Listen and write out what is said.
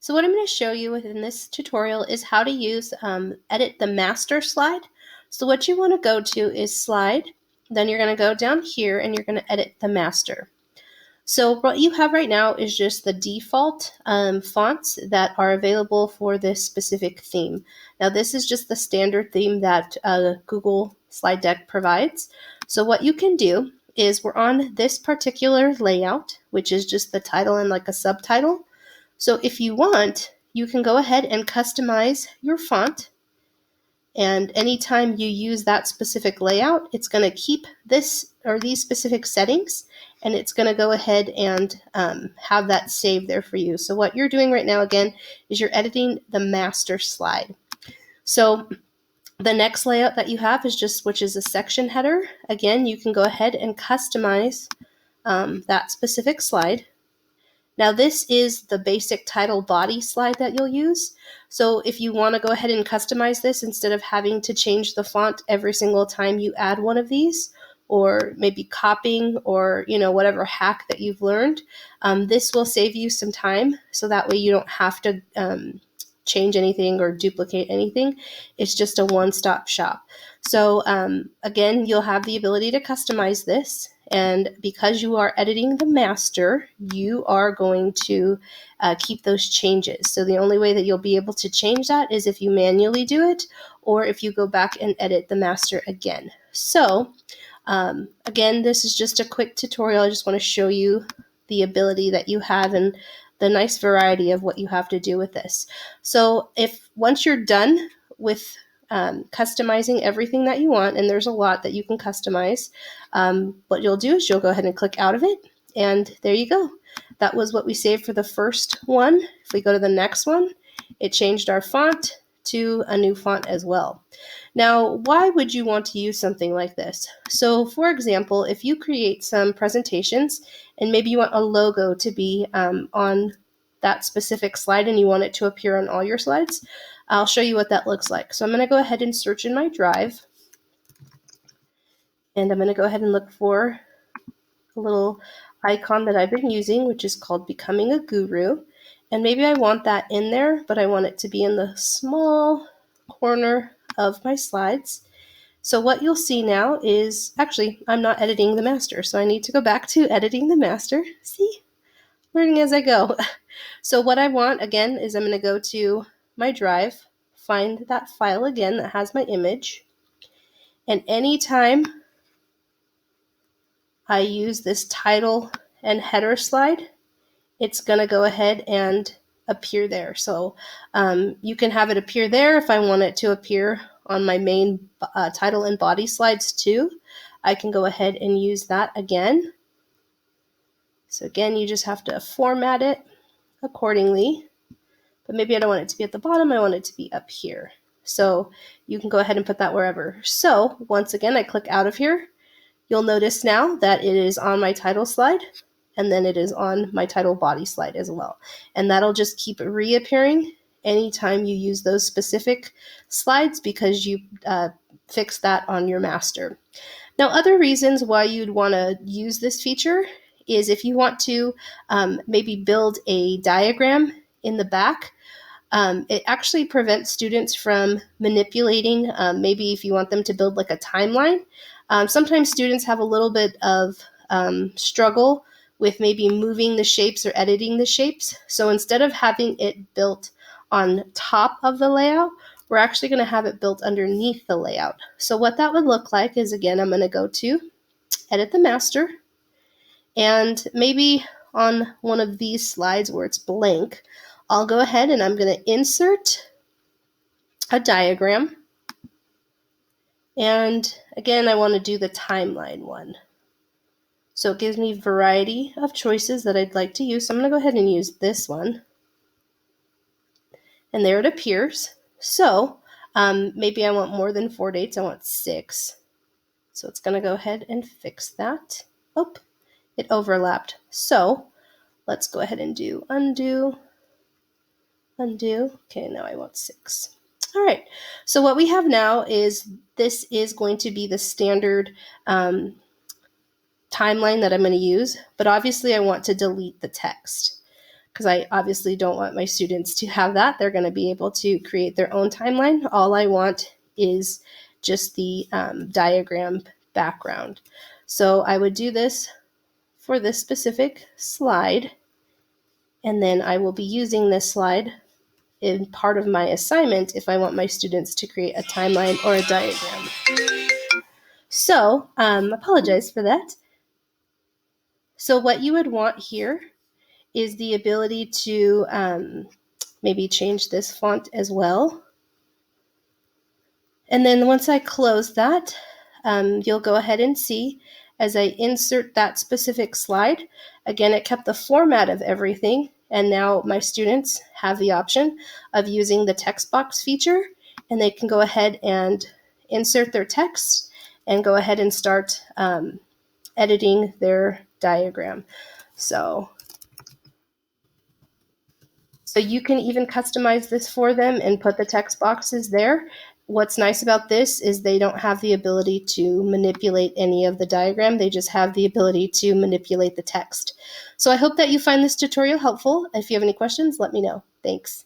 So what I'm going to show you within this tutorial is how to use edit the master slide. So what you want to go to is slide, then you're going to go down here and you're going to edit the master. So what you have right now is just the default fonts that are available for this specific theme. Now this is just the standard theme that Google Slide Deck provides. So what you can do is we're on this particular layout, which is just the title and like a subtitle. So if you want, you can go ahead and customize your font. And anytime you use that specific layout, it's going to keep this or these specific settings, and it's going to go ahead and have that saved there for you. So what you're doing right now, again, is you're editing the master slide. So the next layout that you have is which is a section header. Again, you can go ahead and customize that specific slide. Now this is the basic title body slide that you'll use. So if you want to go ahead and customize this instead of having to change the font every single time you add one of these, or maybe copying or whatever hack that you've learned, this will save you some time. So that way you don't have to change anything or duplicate anything. It's just a one-stop shop. So again, you'll have the ability to customize this. And because you are editing the master, you are going to keep those changes. So the only way that you'll be able to change that is if you manually do it, or if you go back and edit the master again. So again, this is just a quick tutorial. I just want to show you the ability that you have and the nice variety of what you have to do with this. So once you're done with customizing everything that you want, and there's a lot that you can customize, what you'll do is you'll go ahead and click out of it, and there you go. That was what we saved for the first one. If we go to the next one, it changed our font to a new font as well. Now, why would you want to use something like this? So for example, if you create some presentations and maybe you want a logo to be on that specific slide and you want it to appear on all your slides, I'll show you what that looks like. So I'm going to go ahead and search in my drive, and I'm going to go ahead and look for a little icon that I've been using, which is called Becoming a Guru. And maybe I want that in there, but I want it to be in the small corner of my slides. So what you'll see now is, actually, I'm not editing the master, so I need to go back to editing the master. See? Learning as I go. So what I want, again, is I'm going to go to my drive, find that file again that has my image, and anytime I use this title and header slide, it's going to go ahead and appear there. So you can have it appear there if I want it to appear on my main title and body slides too. I can go ahead and use that again. So again, you just have to format it accordingly. But maybe I don't want it to be at the bottom, I want it to be up here. So you can go ahead and put that wherever. So once again, I click out of here. You'll notice now that it is on my title slide, and then it is on my title body slide as well. And that'll just keep reappearing anytime you use those specific slides because you fix that on your master. Now, other reasons why you'd want to use this feature is if you want to maybe build a diagram in the back. It actually prevents students from manipulating, maybe if you want them to build like a timeline. Sometimes students have a little bit of struggle with maybe moving the shapes or editing the shapes. So instead of having it built on top of the layout, we're actually going to have it built underneath the layout. So what that would look like is, again, I'm going to go to edit the master, and maybe on one of these slides where it's blank, I'll go ahead and I'm going to insert a diagram. And again, I want to do the timeline one. So it gives me a variety of choices that I'd like to use. So I'm going to go ahead and use this one. And there it appears. So maybe I want more than 4 dates. I want 6. So it's going to go ahead and fix that. Oh, it overlapped. So let's go ahead and do undo. Undo. Okay, now I want 6. All right, so what we have now is this is going to be the standard timeline that I'm going to use, but obviously I want to delete the text. because I obviously don't want my students to have that. They're going to be able to create their own timeline. All I want is just the diagram background. So I would do this for this specific slide, and then I will be using this slide in part of my assignment if I want my students to create a timeline or a diagram. So, apologize for that. So what you would want here is the ability to maybe change this font as well. And then once I close that, you'll go ahead and see as I insert that specific slide, again, it kept the format of everything. And now my students have the option of using the text box feature, and they can go ahead and insert their text and go ahead and start editing their diagram. So you can even customize this for them and put the text boxes there. What's nice about this is they don't have the ability to manipulate any of the diagram. They just have the ability to manipulate the text. So I hope that you find this tutorial helpful. If you have any questions, let me know. Thanks.